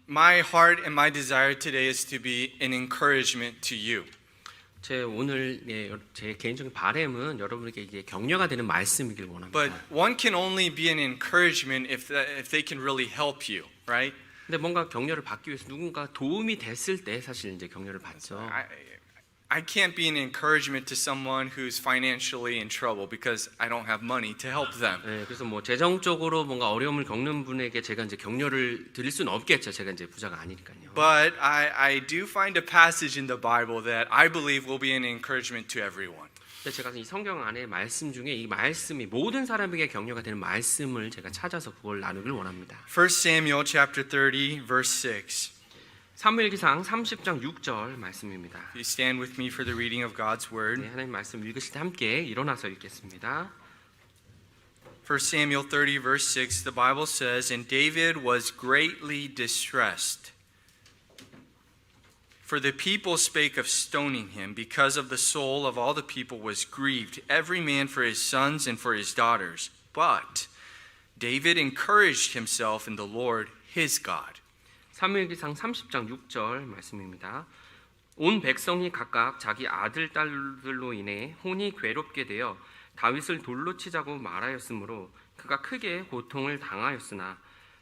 My heart and my desire today is to be an encouragement to you. 제 오늘 제 개인적인 바람은 여러분에게 이게 격려가 되는 말씀이길 원합니다. But one can only be an encouragement if they can really help you, right? 근데 뭔가 격려를 받기 위해서 누군가 도움이 됐을 때 사실 이제 격려를 받죠. I can't be an encouragement to someone who's financially in trouble because I don't have money to help them. 네, 그래서 뭐 재정적으로 뭔가 어려움을 겪는 분에게 제가 이제 격려를 드릴 수는 없겠죠. 제가 이제 부자가 아니니까요. But I do find a passage in the Bible that I believe will be an encouragement to everyone. 근데 제가 이 성경 안에 말씀 중에 이 말씀이 모든 사람에게 격려가 되는 말씀을 제가 찾아서 그걸 나누길 원합니다. 1 Samuel chapter 30 verse 6. 사무엘기상 30장 6절 말씀입니다. You stand with me for the reading of God's word. 네, 하나님 말씀 읽으실 때 함께 일어나서 읽겠습니다. 1 Samuel 30 verse 6, the Bible says, And David was greatly distressed, for the people spake of stoning him, because of the soul of all the people was grieved, every man for his sons and for his daughters. But David encouraged himself in the Lord his God. 사무엘기상 30장 6절 말씀입니다. 온 백성이 각각 자기 아들 딸들로 인해 혼이 괴롭게 되어 다윗을 돌로 치자고 말하였으므로 그가 크게 고통을 당하였으나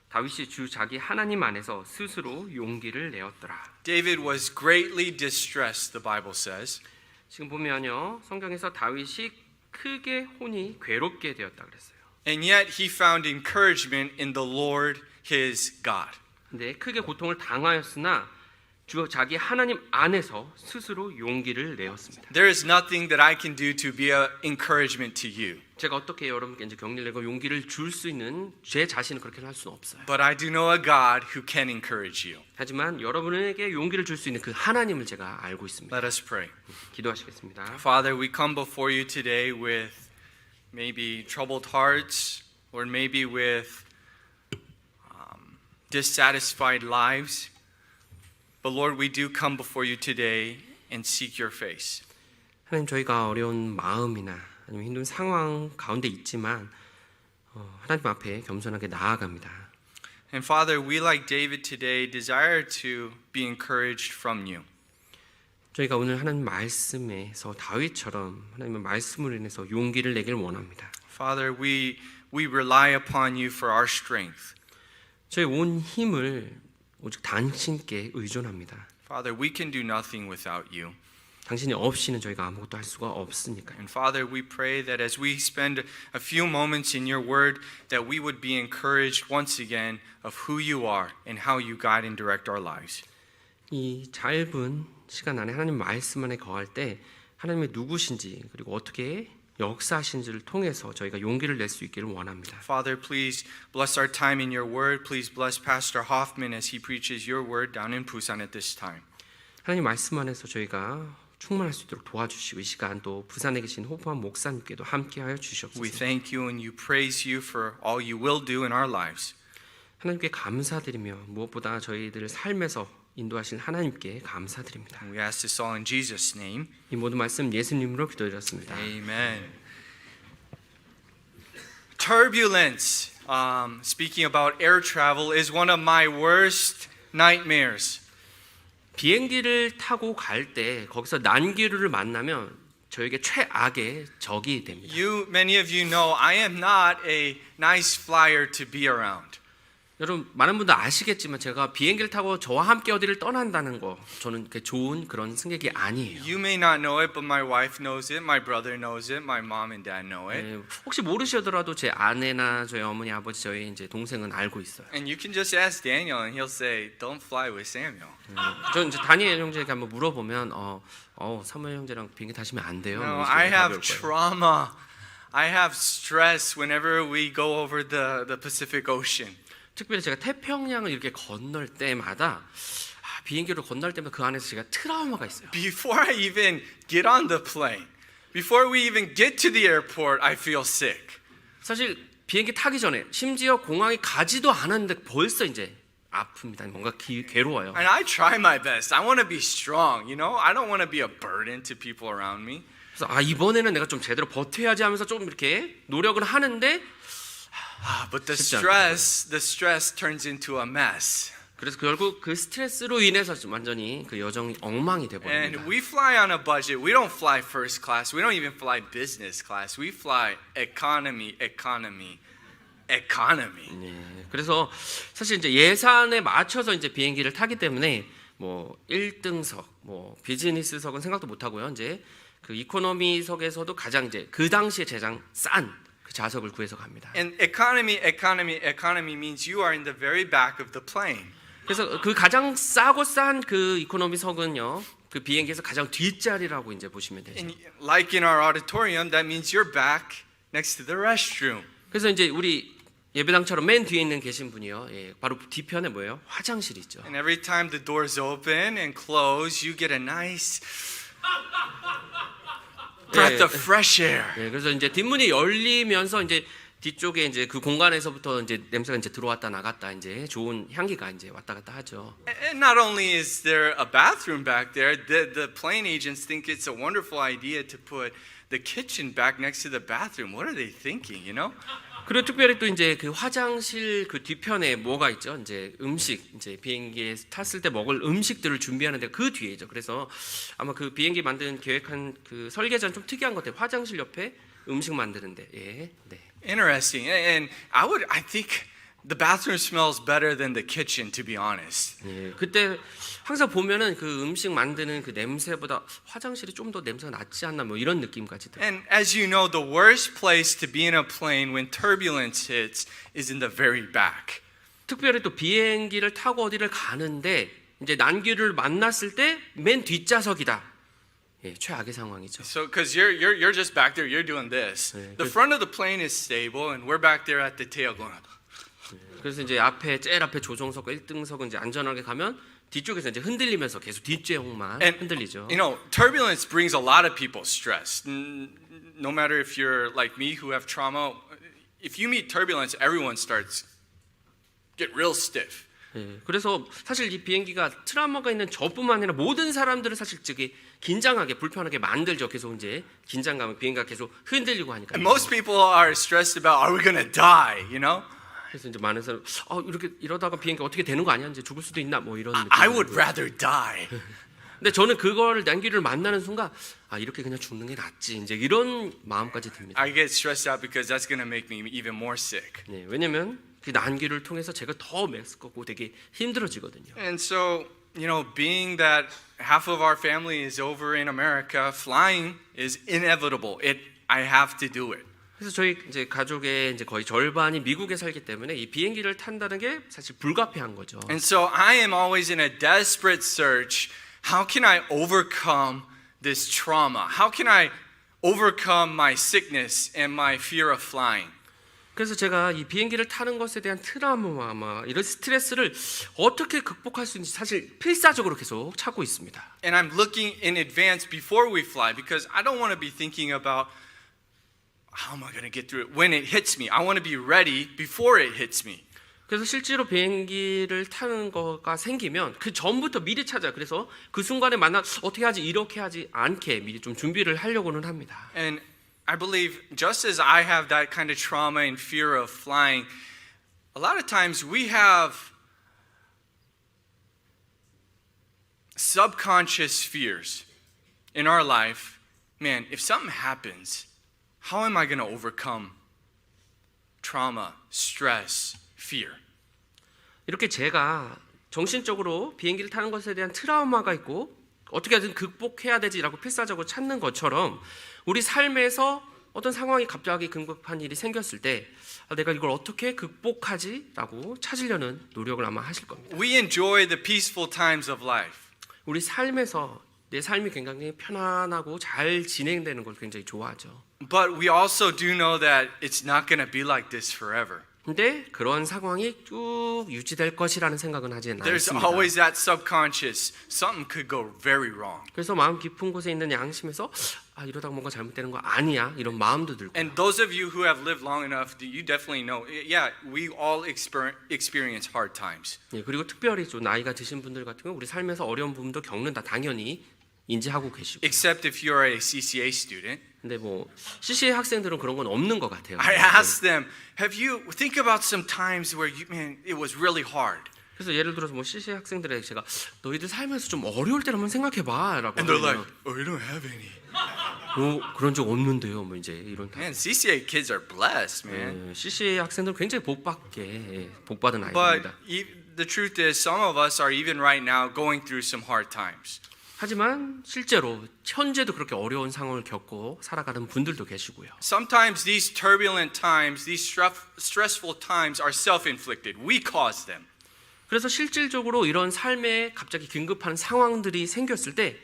다윗이 주 자기 하나님 안에서 스스로 용기를 내었더라. David was greatly distressed, the Bible says. 지금 보면요, 성경에서 다윗이 크게 혼이 괴롭게 되었다 그랬어요. And yet he found encouragement in the Lord his God. 근데 크게 고통을 당하였으나 주 자기 하나님 안에서 스스로 용기를 내었습니다. There is nothing that I can do to be an encouragement to you. 제가 어떻게 여러분께 이제 격려를 내고 용기를 줄 수 있는 제 자신을 그렇게 할 수는 없어요. But I do know a God who can encourage you. 하지만 여러분에게 용기를 줄 수 있는 그 하나님을 제가 알고 있습니다. Let us pray. 기도하시겠습니다. Father, we come before you today with maybe troubled hearts or maybe with dissatisfied lives. But Lord, we do come before you today and seek your face. 하나님, 저희가 어려운 마음이나 아니면 힘든 상황 가운데 있지만 하나님 앞에 겸손하게 나아갑니다. And Father, we like David today desire to be encouraged from you. 저희가 오늘 하나님 말씀에서 다윗처럼 하나님의 말씀으로 인해서 용기를 내길 원합니다. Father, we rely upon you for our strength. 저희 온 힘을 오직 당신께 의존합니다. Father, we can do nothing without you. 당신이 없이는 저희가 아무것도 할 수가 없으니까요. And Father, we pray that as we spend a few moments in your word, that we would be encouraged once again of who you are and how you guide and direct our lives. 이 짧은 시간 안에 하나님 말씀 안에 거할 때 하나님의 누구신지 그리고 어떻게 역사하신지를 통해서 저희가 용기를 낼 수 있기를 원합니다. Father, please bless our time in your word. Please bless Pastor Hoffman as he preaches your word down in Busan at this time. 하나님 말씀 안에서 저희가 충만할 수 있도록 도와주시고 이 시간 또 부산에 계신 호프한 목사님께도 함께하여 주시옵소서. We thank you and you praise you for all you will do in our lives. 하나님께 감사드리며 무엇보다 저희들 삶에서 인도하신 하나님께 감사드립니다. We ask this all in Jesus' name. 이 모든 말씀 예수님으로 기도드렸습니다. Amen. Turbulence, speaking about air travel, is one of my worst nightmares. 비행기를 타고 갈 때 거기서 난기류를 만나면 저에게 최악의 적이 됩니다. Many of you know, I am not a nice flyer to be around. 여러분 많은 분들 아시겠지만 제가 비행기를 타고 저와 함께 어디를 떠난다는 거 저는 좋은 그런 승객이 아니에요. You may not know it, but my wife knows it, my brother knows it, my mom and dad know it. 네, 혹시 모르시더라도 제 아내나 저희 어머니 아버지 저희 이제 동생은 알고 있어요. And you can just ask Daniel, and he'll say, "Don't fly with Samuel." 저 이제 다니엘 형제에게 한번 물어보면 사무엘 형제랑 비행기 타시면 안 돼요. No, I have trauma. I have stress whenever we go over the Pacific Ocean. 특별히 제가 태평양을 이렇게 건널 때마다 비행기로 건널 때마다 그 안에서 제가 트라우마가 있어요. Before I even get on the plane, before we even get to the airport, I feel sick. 사실 비행기 타기 전에 심지어 공항에 가지도 않았는데 벌써 이제 아픕니다. 뭔가 괴로워요. And I try my best. I want to be strong, you know? I don't want to be a burden to people around me. 그래서 이번에는 내가 좀 제대로 버텨야지 하면서 좀 이렇게 노력을 하는데 But the stress turns into a mess. 그래서 결국 그 스트레스로 인해서 좀 완전히 그 여정이 엉망이 돼 And 버립니다. we fly on a budget. We don't fly first class. We don't even fly business class. We fly economy, economy, economy. 네, 그래서 사실 이제 예산에 맞춰서 이제 비행기를 타기 때문에 뭐 1등석, 뭐 비즈니스석은 생각도 못 하고요. 이제 그 이코노미석에서도 가장 이제 그 당시에 가장 싼 그 좌석을 구해서 갑니다. And economy, economy, economy means you are in the very back of the plane. 그래서 그 가장 싸고 싼 그 이코노미석은요. 그 비행기에서 가장 뒷자리라고 이제 보시면 되죠. And like in our auditorium, that means you're back next to the restroom. 그래서 이제 우리 예배당처럼 맨 뒤에 있는 계신 분이요. 예, 바로 뒤편에 뭐예요? 화장실이 있죠. And every time the doors open and close, you get a nice breath of fresh air. 예, 그래서 이제 뒷문이 열리면서 이제 뒤쪽에 이제 그 공간에서부터 이제 냄새가 이제 들어왔다 나갔다 이제 좋은 향기가 이제 왔다 갔다 하죠. And not only is there a bathroom back there, the plane agents think it's a wonderful idea to put the kitchen back next to the bathroom. What are they thinking, you know? 그리고 특별히 또 이제 그 화장실 그 뒤편에 뭐가 있죠? 이제 음식, 이제 비행기에 탔을 때 먹을 음식들을 준비하는데 그 뒤에죠. 그래서 아마 그 비행기 만든 계획한 그 설계자는 좀 특이한 것 같아요. 화장실 옆에 음식 만드는데, 예, 네. Interesting. And I think the bathroom smells better than the kitchen, to be honest. 예, 그때 항상 보면은 그 음식 만드는 그 냄새보다 화장실이 좀 더 냄새가 낫지 않나 뭐 이런 느낌까지 들어요. And as you know, the worst place to be in a plane when turbulence hits is in the very back. 특별히 또 비행기를 타고 어디를 가는데 이제 난기를 만났을 때 맨 뒷좌석이다. 예, 최악의 상황이죠. So, because you're just back there, you're doing this. The front of the plane is stable, and we're back there at the tail going. 그래서 이제 앞에 제일 앞에 조종석과 1등석은 이제 안전하게 가면 뒤쪽에서 이제 흔들리면서 계속 뒷좌석만 And 흔들리죠. you know, turbulence brings a lot of people stress. No matter if you're like me who have trauma, if you meet turbulence, everyone starts get real stiff. 예, 그래서 사실 이 비행기가 트라우마가 있는 저뿐만 아니라 모든 사람들을 사실 되게 긴장하게 불편하게 만들죠. 계속 이제 긴장감을 비행기가 계속 흔들리고 하니까. And most people are stressed about, are we gonna die? You know? 그래서 이제 많은 사람 이렇게 이러다가 비행기 어떻게 되는 거 아니야? 이제 죽을 수도 있나 뭐 이런 느낌. I would rather die. 근데 저는 그거를 난기를 만나는 순간 이렇게 그냥 죽는 게 낫지. 이제 이런 마음까지 듭니다. I get stressed out because that's gonna make me even more sick. 네, 왜냐면 그 난기를 통해서 제가 더 메스껍고 되게 힘들어지거든요. And so, you know, being that half of our family is over in America, flying is inevitable. I have to do it. 그래서 저희 이제 가족의 이제 거의 절반이 미국에 살기 때문에 이 비행기를 탄다는 게 사실 불가피한 거죠. And so I am always in a desperate search. How can I overcome this trauma? How can I overcome my sickness and my fear of flying? 그래서 제가 이 비행기를 타는 것에 대한 트라우마, 이런 스트레스를 어떻게 극복할 수 있는지 사실 필사적으로 계속 찾고 있습니다. And I'm looking in advance before we fly because I don't want to be thinking about how am I going to get through it when it hits me. I want to be ready before it hits me. 그래서 실제로 비행기를 타는 거가 생기면 그 전부터 미리 찾아. 그래서 그 순간에 만나 어떻게 하지 이렇게 하지 않게 미리 좀 준비를 하려고는 합니다. And I believe just as I have that kind of trauma and fear of flying, a lot of times we have subconscious fears in our life. Man, if something happens, how am I going to overcome trauma, stress, fear? 이렇게 제가 정신적으로 비행기를 타는 것에 대한 트라우마가 있고 어떻게 하든 극복해야 되지라고 필사적으로 찾는 것처럼 우리 삶에서 어떤 상황이 갑자기 긴급한 일이 생겼을 때 내가 이걸 어떻게 극복하지라고 찾으려는 노력을 아마 하실 겁니다. We enjoy the peaceful times of life. 우리 삶에서 내 삶이 굉장히 편안하고 잘 진행되는 걸 굉장히 좋아하죠. But we also do know that it's not going to be like this forever. 근데 그런 상황이 쭉 유지될 것이라는 생각은 하지는 There's 않습니다. always that subconscious, something could go very wrong. 그래서 마음 깊은 곳에 있는 양심에서 이러다가 뭔가 잘못되는 거 아니야 이런 마음도 들고. And those of you who have lived long enough, you definitely know, yeah, we all experience hard times. 예, 그리고 특별히 좀 나이가 드신 분들 같은 경우 우리 삶에서 어려운 부분도 겪는다 당연히 인지하고 계시고. Except if you're a CCA student. 근데 뭐 CCA 학생들은 그런 건 없는 것 같아요. I asked them, have you think about some times where you, man, it was really hard. 그래서 예를 들어서 뭐 CC 학생들에게 제가 너희들 삶에서 좀 어려울 때를 한번 생각해봐라고 And they're like, 하면 "Oh, we don't have any." 그런 적 없는데요. 뭐 이제 이런 Man, CCA kids are blessed, man. CC 학생들 굉장히 복받은 But 아이들입니다. the truth is, some of us are even right now going through some hard times. 하지만 실제로 현재도 그렇게 어려운 상황을 겪고 살아가는 분들도 계시고요. Sometimes these turbulent times, these stressful times are self-inflicted. We cause them. 그래서 실질적으로 이런 삶에 갑자기 긴급한 상황들이 생겼을 때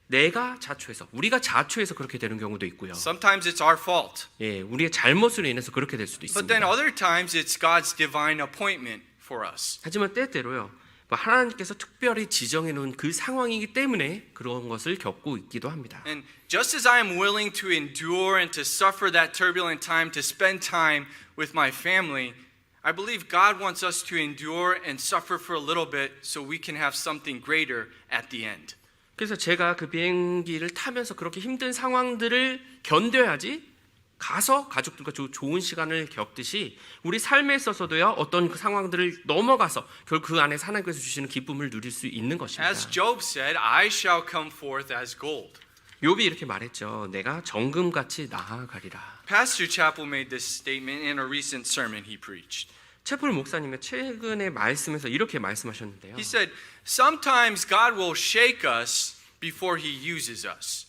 내가 자초해서 우리가 자초해서 그렇게 되는 경우도 있고요. Sometimes it's our fault. 우리의 잘못으로 인해서 그렇게 될 수도 But then 있습니다. other times it's God's divine appointment for us. 하지만 때때로요. 하나님께서 특별히 지정해 놓은 그 상황이기 때문에 그런 것을 겪고 있기도 합니다. And just as I am willing to endure and to suffer that turbulent time, to spend time with my family, I believe God wants us to endure and suffer for a little bit so we can have something greater at the end. 그래서 제가 그 비행기를 타면서 그렇게 힘든 상황들을 견뎌야지 가서 가족들과 좋은 시간을 겪듯이 우리 삶에 있어서도요 어떤 그 상황들을 넘어가서 결국 그 안에 하나님께서 주시는 기쁨을 누릴 수 있는 것입니다. As Job said, I shall come forth as gold. 욥이 이렇게 말했죠. 내가 정금같이 나아가리라. Pastor Chappell made this statement in a recent sermon he preached. 채플 목사님의 최근의 말씀에서 이렇게 말씀하셨는데요. He said, sometimes God will shake us before he uses us.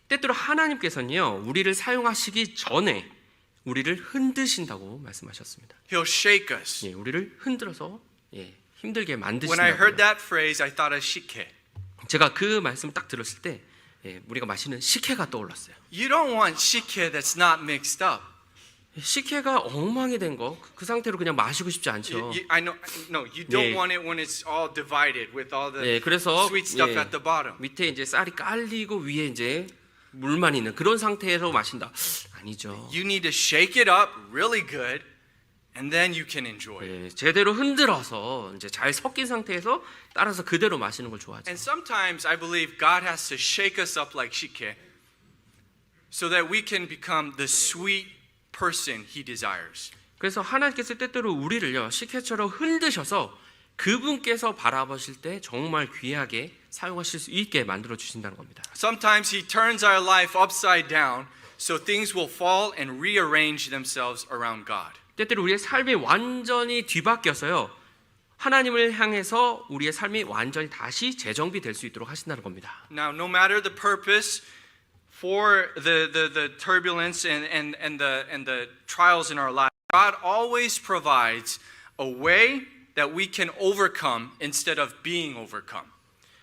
때때로 하나님께서는요 우리를 사용하시기 전에 우리를 흔드신다고 말씀하셨습니다. He'll shake us. 우리를 흔들어서 힘들게 When I heard 만드신다고요. that phrase, I thought of 식혜. 제가 그 말씀을 딱 들었을 때 우리가 마시는 식혜가 떠올랐어요. You don't want 식혜 that's not mixed up. 식혜가 엉망이 된 거 그 상태로 그냥 마시고 싶지 않죠. I know, no, you don't 예. want it when it's all divided with all the 그래서 sweet stuff at the bottom. 밑에 이제 쌀이 깔리고 위에 이제 물만 있는 그런 상태로 마신다. 아니죠. You need to shake it up really good, and then you can enjoy it. 제대로 흔들어서 이제 잘 섞인 상태에서 따라서 그대로 마시는 걸 좋아하죠. And sometimes I believe God has to shake us up like 식혜, so that we can become the sweet person He desires. 그래서 하나님께서 때때로 우리를요 식혜처럼 흔드셔서 그분께서 바라보실 때 정말 귀하게 사용하실 수 있게 만들어 주신다는 겁니다. Sometimes He turns our life upside down, so things will fall and rearrange themselves around God. 때때로 우리의 삶이 완전히 뒤바뀌어서요 하나님을 향해서 우리의 삶이 완전히 다시 재정비될 수 있도록 하신다는 겁니다. Now, no matter the purpose for the turbulence and the trials in our life, God always provides a way that we can overcome instead of being overcome.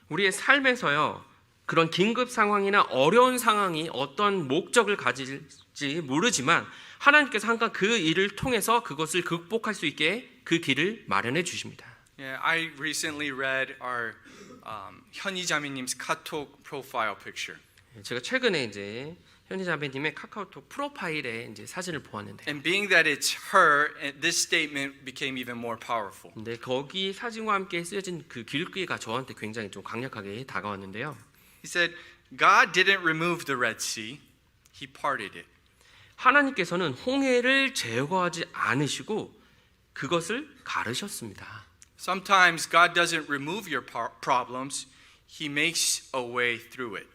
우리의 삶에서요 그런 긴급 상황이나 어려운 상황이 어떤 목적을 가질지 모르지만 하나님께서 항상 그 일을 통해서 그것을 극복할 수 있게 그 길을 마련해 주십니다. Yeah, I recently read our 현희 자매님's 카톡 profile picture. 제가 최근에 이제 현희 자매님의 카카오톡 프로파일에 이제 사진을 보았는데, And being that it's her, this statement became even more powerful. 근데 거기 사진과 함께 쓰여진 그 글귀가 저한테 굉장히 좀 강력하게 다가왔는데요. He said, God didn't remove the Red Sea, He parted it. 하나님께서는 홍해를 제거하지 않으시고 그것을 가르셨습니다. Sometimes God doesn't remove your problems, He makes a way through it.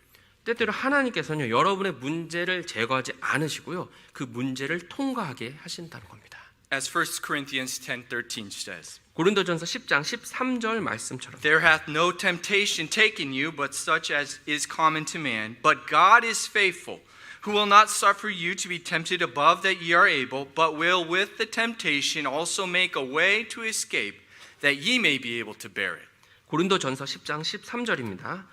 때때로 하나님께서는 여러분의 문제를 제거하지 않으시고요. 그 문제를 통과하게 하신다는 겁니다. As 1 Corinthians 10:13 says, 고린도전서 10장 13절 말씀처럼 There hath no temptation taken you but such as is common to man, but God is faithful, who will not suffer you to be tempted above that ye are able, but will with the temptation also make a way to escape, that ye may be able to bear it. 고린도전서 10장 13절입니다.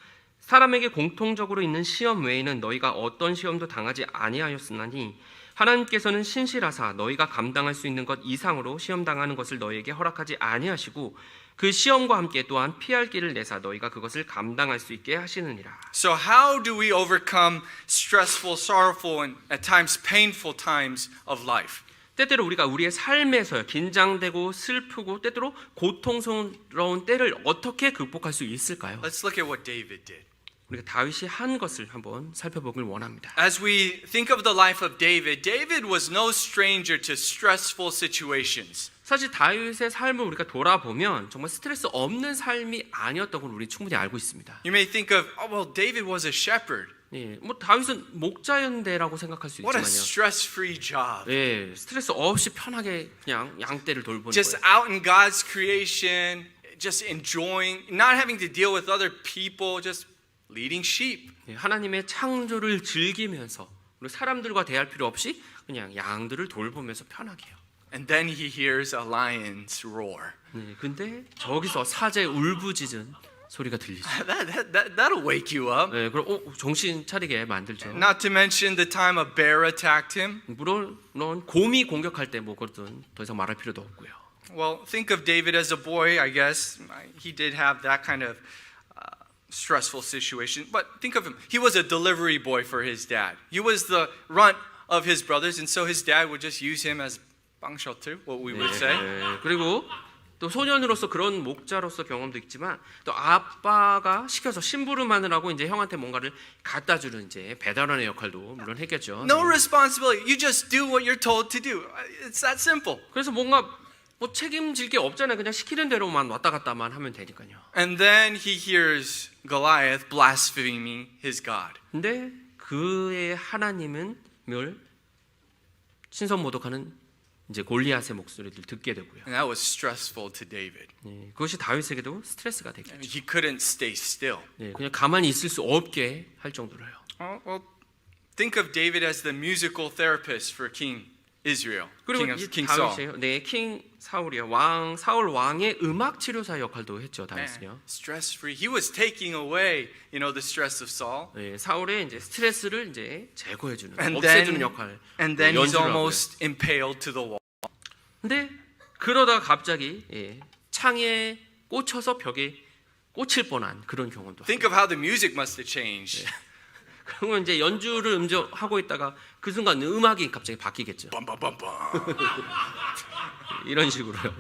사람에게 공통적으로 있는 시험 외에는 너희가 어떤 시험도 당하지 아니하였으나니 하나님께서는 신실하사 너희가 감당할 수 있는 것 이상으로 시험 당하는 것을 너희에게 허락하지 아니하시고 그 시험과 함께 또한 피할 길을 내사 너희가 그것을 감당할 수 있게 하시느니라. So how do we overcome stressful, sorrowful, and at times painful times of life? 때때로 우리가 우리의 삶에서 긴장되고 슬프고 때때로 고통스러운 때를 어떻게 극복할 수 있을까요? Let's look at what David did. 우리가 다윗이 한 것을 한번 살펴보길 원합니다. As we think of the life of David, David was no stranger to stressful situations. 사실 다윗의 삶을 우리가 돌아보면 정말 스트레스 없는 삶이 아니었던 걸 우리 충분히 알고 있습니다. You may think of, oh, well, David was a shepherd. 예, 뭐 다윗은 목자였는데라고 생각할 수 What a 있지만요. stress-free job. 예, 스트레스 없이 편하게 그냥 양떼를 돌보는 Just 거예요. out in God's creation, just enjoying, not having to deal with other people, just leading sheep. 예, 하나님의 창조를 즐기면서 그리고 사람들과 대할 필요 없이 그냥 양들을 돌보면서 편하게요. And then he hears a lion's roar. 네, 근데 저기서 사자의 울부짖은 소리가 들리죠. That'll wake you up. 네, 그럼 정신 차리게 만들죠. Not to mention the time a bear attacked him. 물론 곰이 공격할 때 뭐 그것은 더 이상 말할 필요도 없고요. Well, think of David as a boy, I guess. He did have that kind of stressful situation. But think of him. He was a delivery boy for his dad. He was the runt of his brothers, and so his dad would just use him as bangshot, what we would say. 네, 그리고 또 소년으로서 그런 목자로서 경험도 있지만 또 아빠가 시켜서 심부름하느라고 이제 형한테 뭔가를 갖다 주는 이제 배달원의 역할도 물론 했겠죠. No responsibility. You just do what you're told to do. It's that simple. 그래서 뭔가 뭐 책임질 게 없잖아요. 그냥 시키는 대로만 왔다 갔다만 하면 되니까요. And then he hears Goliath blaspheming his God. 근데 그의 하나님을 신선모독하는 이제 골리앗의 목소리를 듣게 되고요. And that was stressful to David. 네, 그것이 다윗에게도 스트레스가 되겠죠. He couldn't stay still. 네, 그냥 가만히 있을 수 없게 할 정도로요. Well, think of David as the musical therapist for King Israel. 그리고 King, 이 King Saul. 다윗이요. 네, 킹 사울이요. 사울 왕의 음악 치료사 역할도 했죠. 다윗은요. Stress free. He was taking away, the stress of Saul. 네, 사울의 이제 스트레스를 이제 제거해 주는, And 없애주는 then, 역할. and then he's 연주를 하고요. almost impaled to the wall. 근데 그러다가 갑자기 창에 꽂혀서 벽에 꽂힐 뻔한 그런 경험도. Think of how the music must have changed. 그러면 이제 연주를 하고 있다가 그 순간 음악이 갑자기 바뀌겠죠. Bum, bum, bum, bum. 이런 식으로요.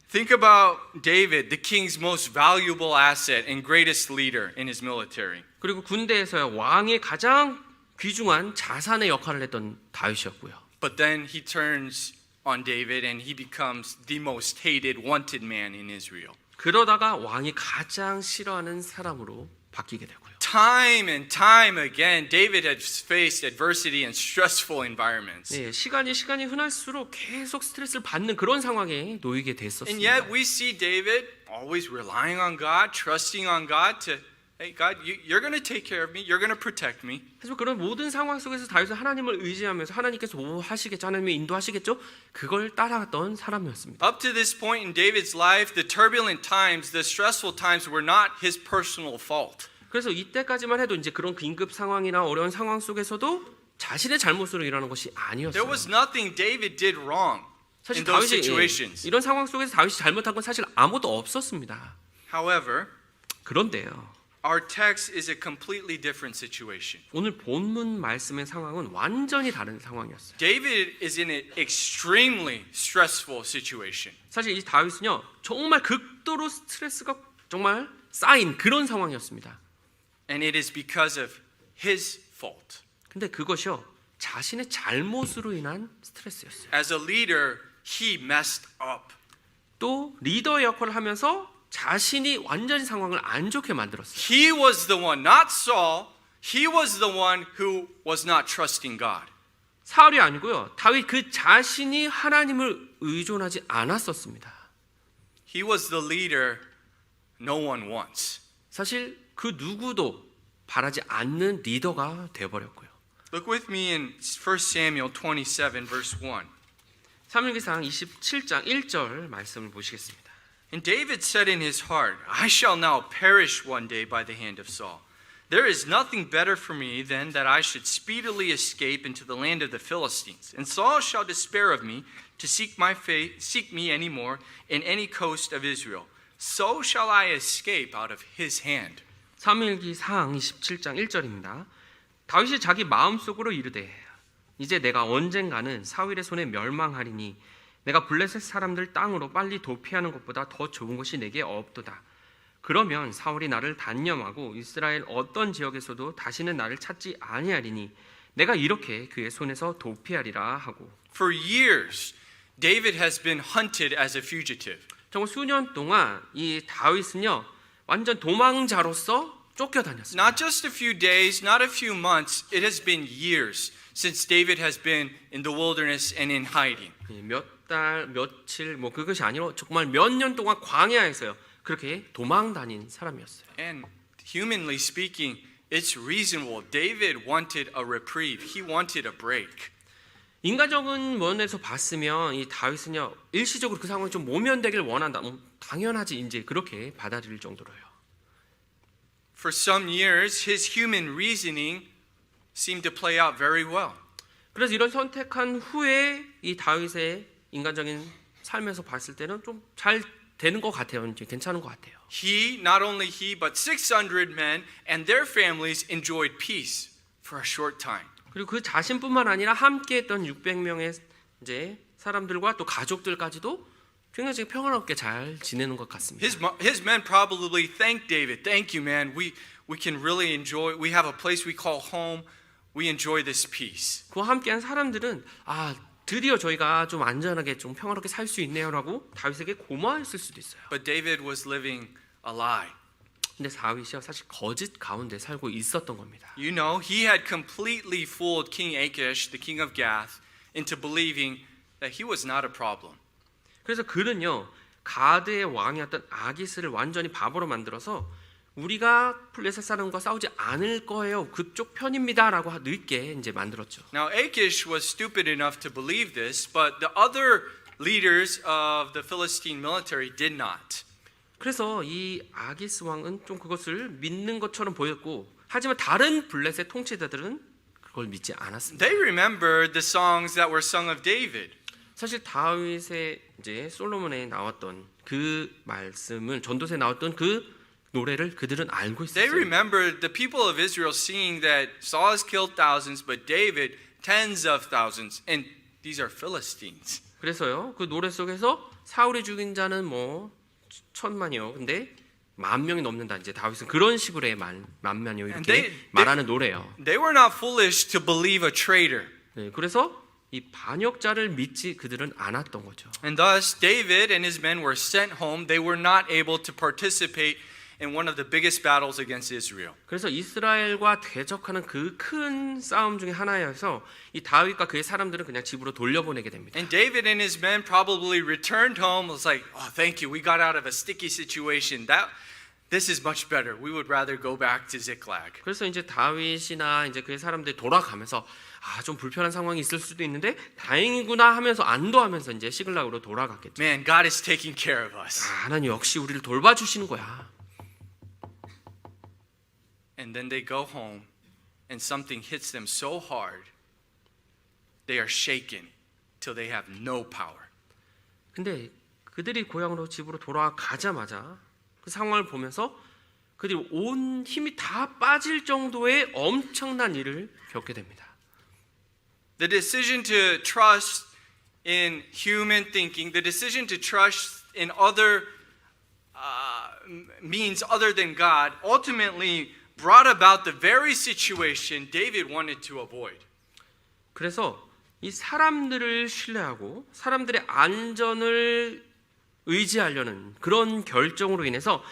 Think about David, the king's most valuable asset and greatest leader in his military. 그리고 군대에서요 왕의 가장 귀중한 자산의 역할을 했던 다윗이었고요. But then he turns on David and he becomes the most hated, wanted man in Israel. 그러다가 왕이 가장 싫어하는 사람으로 바뀌게 되고요. Time and time again, David had faced adversity and stressful environments. 네, 시간이 흔할수록 계속 스트레스를 받는 그런 상황에 놓이게 됐었습니다. And yet we see David always relying on God, trusting on God to, hey, God, you're going to take care of me. You're going to protect me. 하지만 그런 모든 상황 속에서 다윗은 하나님을 의지하면서 하나님께서 뭐 하시겠죠? 하나님이 인도하시겠죠? 그걸 따라갔던 사람이었습니다. Up to this point in David's life, the turbulent times, the stressful times were not his personal fault. 그래서 이때까지만 해도 이제 그런 긴급 상황이나 어려운 상황 속에서도 자신의 잘못으로 일어나는 것이 There 아니었어요. was nothing David did wrong 사실 in those 다윗이 situations. 이런 상황 속에서 다윗이 잘못한 건 사실 아무도 없었습니다. However, 그런데요. our text is a completely different situation. 오늘 본문 말씀의 상황은 완전히 다른 상황이었어요. David is in an extremely stressful situation. 사실 이 다윗은요. 정말 극도로 스트레스가 정말 쌓인 그런 상황이었습니다. And it is because of his fault. 근데 그것이요. 자신의 잘못으로 인한 스트레스였어요. As a leader, he messed up. 또 리더 역할을 하면서 자신이 완전히 상황을 안 좋게 만들었어요. He was the one, not Saul. He was the one who was not trusting God. 사울이 아니고요. 다윗 그 자신이 하나님을 의존하지 않았었습니다. He was the leader no one wants. 사실 그 누구도 바라지 않는 리더가 되어버렸고요. Look with me in 1 Samuel 27 verse 1. 사무엘기상 27장 1절 말씀을 보시겠습니다. And David said in his heart, I shall now perish one day by the hand of Saul. There is nothing better for me than that I should speedily escape into the land of the Philistines. And Saul shall despair of me to seek me any more in any coast of Israel. So shall I escape out of his hand. 사무엘기상 27장 1절입니다. 다윗이 자기 마음속으로 이르되 이제 내가 언젠가는 사울의 손에 멸망하리니 내가 블레셋 사람들 땅으로 빨리 도피하는 것보다 더 좋은 것이 내게 없도다. 그러면 사울이 나를 단념하고 이스라엘 어떤 지역에서도 다시는 나를 찾지 아니하리니 내가 이렇게 그의 손에서 도피하리라 하고. For years, David has been hunted as a fugitive. 정말 수년 동안 이 다윗은요 완전 도망자로서 쫓겨다녔습니다. Not just a few days, not a few months, it has been years since David has been in the wilderness and in hiding. 몇 달, 며칠 뭐 그것이 아니라 정말 몇 년 동안 광야에서요 그렇게 도망 다닌 사람이었어요. And humanly speaking, it's reasonable. David wanted a reprieve. He wanted a break. 인간적인 면에서 봤으면 이 다윗은요 일시적으로 그 상황이 좀 모면되길 원한다. 당연하지 이제 그렇게 받아들일 정도로요. For some years, his human reasoning seemed to play out very well. 그래서 이런 선택한 후에 이 다윗의 인간적인 삶에서 봤을 때는 좀 잘 되는 것 같아요. 이제 괜찮은 것 같아요. Not only he, but 600 men and their families enjoyed peace for a short time. 그리고 그 자신뿐만 아니라 함께했던 600명의 이제 사람들과 또 가족들까지도 굉장히 평화롭게 잘 지내는 것 같습니다. His men probably thanked David. Thank you, man. We can really enjoy. We have a place we call home. We enjoy this peace. 그와 함께한 사람들은 드디어 저희가 좀 안전하게 좀 평화롭게 살 수 있네요라고 다윗에게 고마워했을 수도 있어요. But David was living a lie. 근데 다윗이요 사실 거짓 가운데 살고 있었던 겁니다. You know, he had completely fooled King Achish, the king of Gath, into believing that he was not a problem. 그래서 그는요 가드의 왕이었던 아기스를 완전히 바보로 만들어서 우리가 블레셋 사람과 싸우지 않을 거예요. 그쪽 편입니다라고 늦게 이제 만들었죠. Now Achish was stupid enough to believe this, but the other leaders of the Philistine military did not. 그래서 이 아기스 왕은 좀 그것을 믿는 것처럼 보였고, 하지만 다른 블레셋 통치자들은 그걸 믿지 않았습니다. They remembered the songs that were sung of David. 사실 다윗의 이제 솔로몬에 나왔던 그 말씀을 전도서에 나왔던 그 노래를 그들은 알고 They 있었어요. remembered the people of Israel singing that Saul has killed thousands, but David tens of thousands, and these are Philistines. 그래서요 그 노래 속에서 사울이 죽인 자는 뭐 천만이요. 근데 만 명이 넘는다. 이제 다윗은 그런 식으로 만만이요 이렇게 말하는 노래예요. They were not foolish to believe a traitor. 네, 그래서 이 반역자를 믿지 그들은 않았던 거죠. And thus David and his men were sent home. They were not able to participate in one of the biggest battles against Israel. 그래서 이스라엘과 대적하는 그 큰 싸움 중에 하나여서 이 다윗과 그의 사람들은 그냥 집으로 돌려보내게 됩니다. And David and his men probably returned home. It was like, oh, thank you. We got out of a sticky situation. This is much better. We would rather go back to Ziklag. 그래서 이제 다윗이나 이제 그의 사람들이 돌아가면서 좀 불편한 상황이 있을 수도 있는데 다행이구나 하면서 안도하면서 이제 시글락으로 돌아갔겠죠. Man, God is taking care of us. 하나님 역시 우리를 돌봐주시는 거야. And then they go home and something hits them so hard they are shaken till they have no power. 근데 그들이 고향으로 집으로 돌아가자마자 그 상황을 보면서 그들이 온 힘이 다 빠질 정도의 엄청난 일을 겪게 됩니다. The decision to trust in human thinking, the decision to trust in other means other than God, ultimately brought about the very situation David wanted to avoid. 그래서 이 사람들을 신뢰하고 사람들의 안전을 의지하려는 그런 결정으로 인해서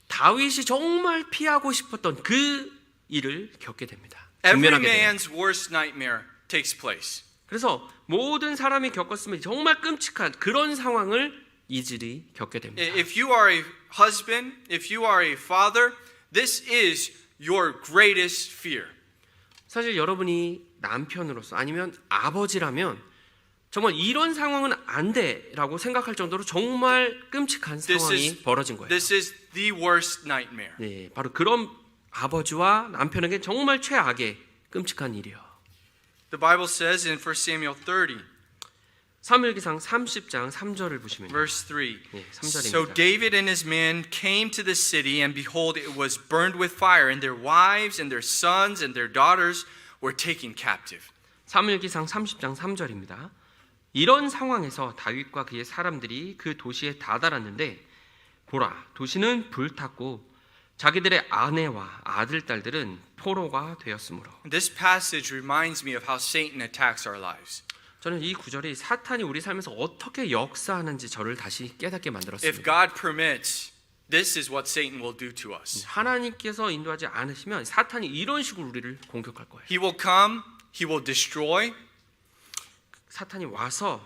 다윗이 정말 피하고 싶었던 그 일을 겪게 됩니다. Every 직면하게 돼요. man's worst nightmare takes place. 그래서 모든 사람이 겪었으면 정말 끔찍한 그런 상황을 이들이 겪게 됩니다. If you are a husband, if you are a father, this is your greatest fear. 사실 여러분이 남편으로서 아니면 아버지라면 정말 이런 상황은 안 돼라고 생각할 정도로 정말 끔찍한 상황이 벌어진 거예요. This is the worst nightmare. 네, 바로 그런 아버지와 남편에게 정말 최악의 끔찍한 일이요. The Bible says in 1 Samuel 30, 사무엘기상 30장 3절을 보시면 verse 3. 네, 3절입니다. So David and his men came to the city, and behold, it was burned with fire, and their wives and their sons and their daughters were taken captive. 사무엘기상 30장 3절입니다. 이런 상황에서 다윗과 그의 사람들이 그 도시에 다다랐는데 보라, 도시는 불탔고 자기들의 아내와 아들, 딸들은 포로가 되었으므로. This passage reminds me of how Satan attacks our lives. 저는 이 구절이 사탄이 우리 삶에서 어떻게 역사하는지 저를 다시 깨닫게 If 만들었습니다. God permits, this is what Satan will do to us. 하나님께서 인도하지 않으시면 사탄이 이런 식으로 우리를 공격할 거예요. He will come, he will destroy, 사탄이 와서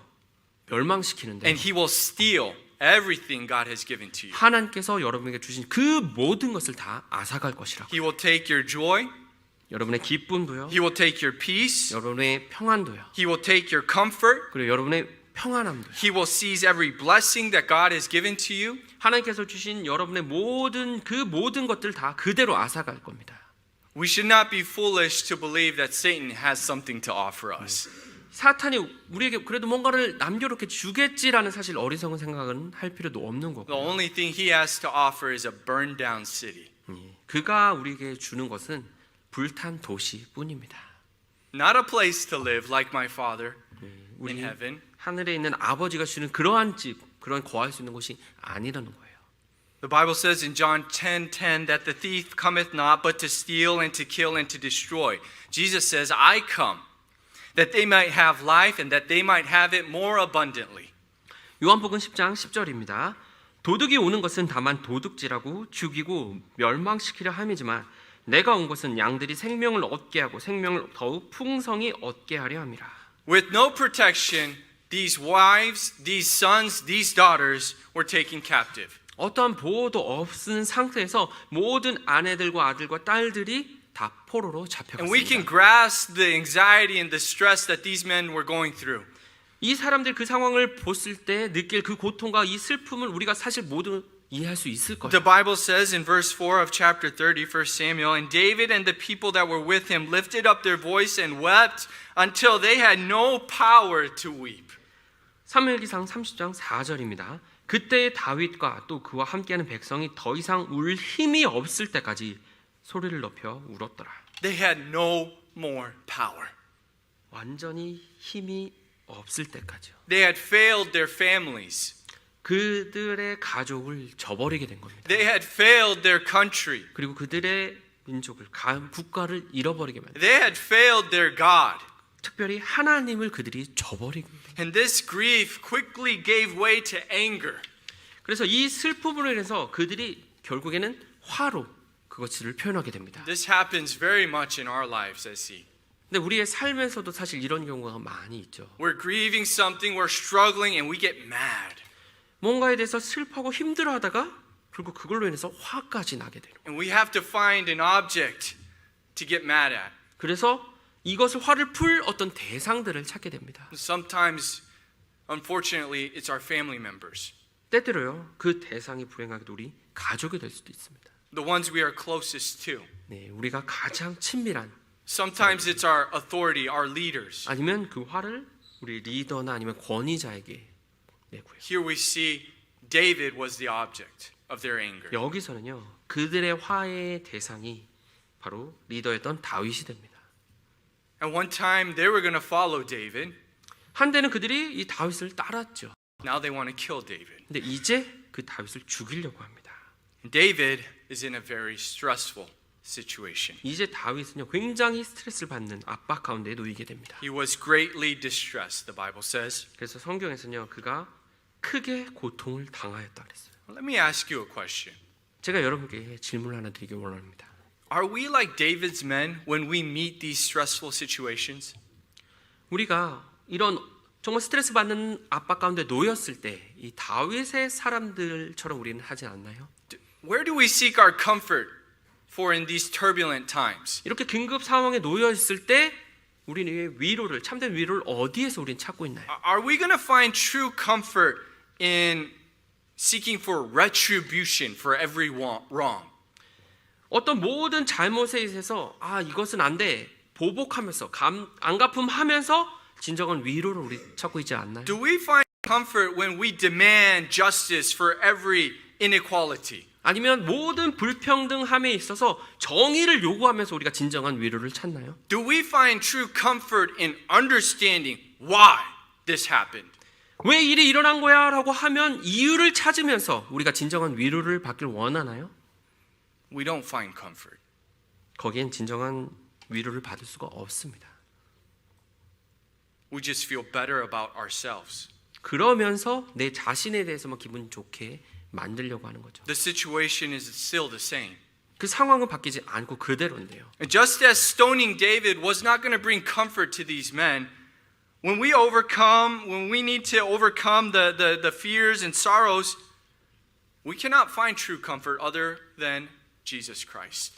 멸망시키는데 and he will steal everything God has given to you. 하나님께서 여러분에게 주신 그 모든 것을 다 앗아갈 것이라고. He will take your joy, 여러분의 기쁨도요, he will take your peace, 여러분의 평안도요, he will take your comfort, 그리고 여러분의 평안함도요. he will seize every blessing that God has given to you. 하나님께서 주신 여러분의 모든 것들 다 그대로 앗아갈 겁니다. We should not be foolish to believe that Satan has something to offer us. 사탄이 우리에게 그래도 뭔가를 남겨놓게 주겠지라는 사실 어리석은 생각은 할 필요도 없는 The 거고. only thing he has to offer is a burned down city. 그가 우리에게 주는 것은 불탄 도시뿐입니다. Not a place to live like my Father in 우리 heaven. 하늘에 있는 아버지가 주는 그러한 집, 그런 거할 수 있는 곳이 아니라는 거예요. The Bible says in John 10:10 that the thief cometh not but to steal and to kill and to destroy. Jesus says, I come that they might have life and that they might have it more abundantly. 요한복음 10장 10절입니다. 도둑이 오는 것은 다만 도둑질하고 죽이고 멸망시키려 함이지만 내가 온 것은 양들이 생명을 얻게 하고 생명을 더욱 풍성히 얻게 하려 함이라. With no protection, these wives, these sons, these daughters were taken captive. 어떠한 보호도 없은 상태에서 모든 아내들과 아들과 딸들이 다 포로로 And we can 잡혀갔습니다. grasp the anxiety and the stress that these men were going through. 이 사람들 그 상황을 봤을 때 느낄 그 고통과 이 슬픔을 우리가 사실 모두 이해할 수 있을 The 거예요. Bible says in verse 4 of chapter 30, 1 Samuel, and David and the people that were with him lifted up their voice and wept until they had no power to weep. 사무엘기상 30장 4절입니다. 그때 다윗과 또 그와 함께하는 백성이 더 이상 울 힘이 없을 때까지 소리를 높여 울었더라. They had no more power. 완전히 힘이 없을 때까지요. They had failed their families. 그들의 가족을 저버리게 된 겁니다. They had failed their country. 그리고 그들의 민족을 국가를 잃어버리게 만든. They had failed their God. 특별히 하나님을 그들이 저버리게 된. And this grief quickly gave way to anger. 그래서 이 슬픔으로 인해서 그들이 결국에는 화로 그것을 표현하게 됩니다. This happens very much in our lives, I see. 근데 우리의 삶에서도 사실 이런 경우가 많이 있죠. We're grieving something, we're struggling, and we get mad. 뭔가에 대해서 슬퍼하고 힘들어하다가 그리고 그걸로 인해서 화까지 나게 되는. And we have to find an object to get mad at. 그래서 이것을 화를 풀 어떤 대상들을 찾게 됩니다. Sometimes, unfortunately, it's our family members, 때때로요 그 대상이 불행하게도 우리 가족이 될 수도 있습니다. the ones we are closest to. 네, 우리가 가장 친밀한 Sometimes it's our authority, our leaders. 아니면 그 화를 우리 리더나 아니면 권위자에게 내고요. Here we see David was the object of their anger. 여기서는요 그들의 화의 대상이 바로 리더였던 다윗이 됩니다. At one time, they were going to follow David. 한때는 그들이 이 다윗을 따랐죠. Now they want to kill David. 근데 이제 그 다윗을 죽이려고 합니다. And David is in a very stressful situation. 이제 다윗은요 굉장히 스트레스를 받는 압박 가운데 놓이게 됩니다. He was greatly distressed, the Bible says. 그래서 성경에서는요 그가 크게 고통을 당하였다 그랬어요. Let me ask you a question. 제가 여러분께 질문을 하나 드리기 원합니다. Are we like David's men when we meet these stressful situations? 우리가 이런 정말 스트레스 받는 압박 가운데 놓였을 때 이 다윗의 사람들처럼 우리는 하지 않나요? Where do we seek our comfort for in these turbulent times? 이렇게 긴급 상황에 놓여 있을 때 우리는 위로를 참된 위로를 어디에서 우리는 찾고 있나요? Are we going to find true comfort in seeking for retribution for every wrong? 어떤 모든 잘못에 있어서 아 이것은 안 돼 보복하면서 안갚음하면서 진정한 위로를 우리 찾고 있지 않나요? Do we find comfort when we demand justice for every inequality? 아니면 모든 불평등함에 있어서 정의를 요구하면서 우리가 진정한 위로를 찾나요? Do we find true comfort in understanding why this happened? 왜 일이 일어난 거야? 라고 하면 이유를 찾으면서 우리가 진정한 위로를 받길 원하나요? We don't find comfort. 거기엔 진정한 위로를 받을 수가 없습니다. we just feel better about ourselves. 그러면서 내 자신에 대해서만 기분 좋게 만들려고 하는 거죠. The situation is still the same. 그 상황은 바뀌지 않고 그대로인데요. And just as stoning David was not going to bring comfort to these men, when we need to overcome the fears and sorrows, we cannot find true comfort other than Jesus Christ.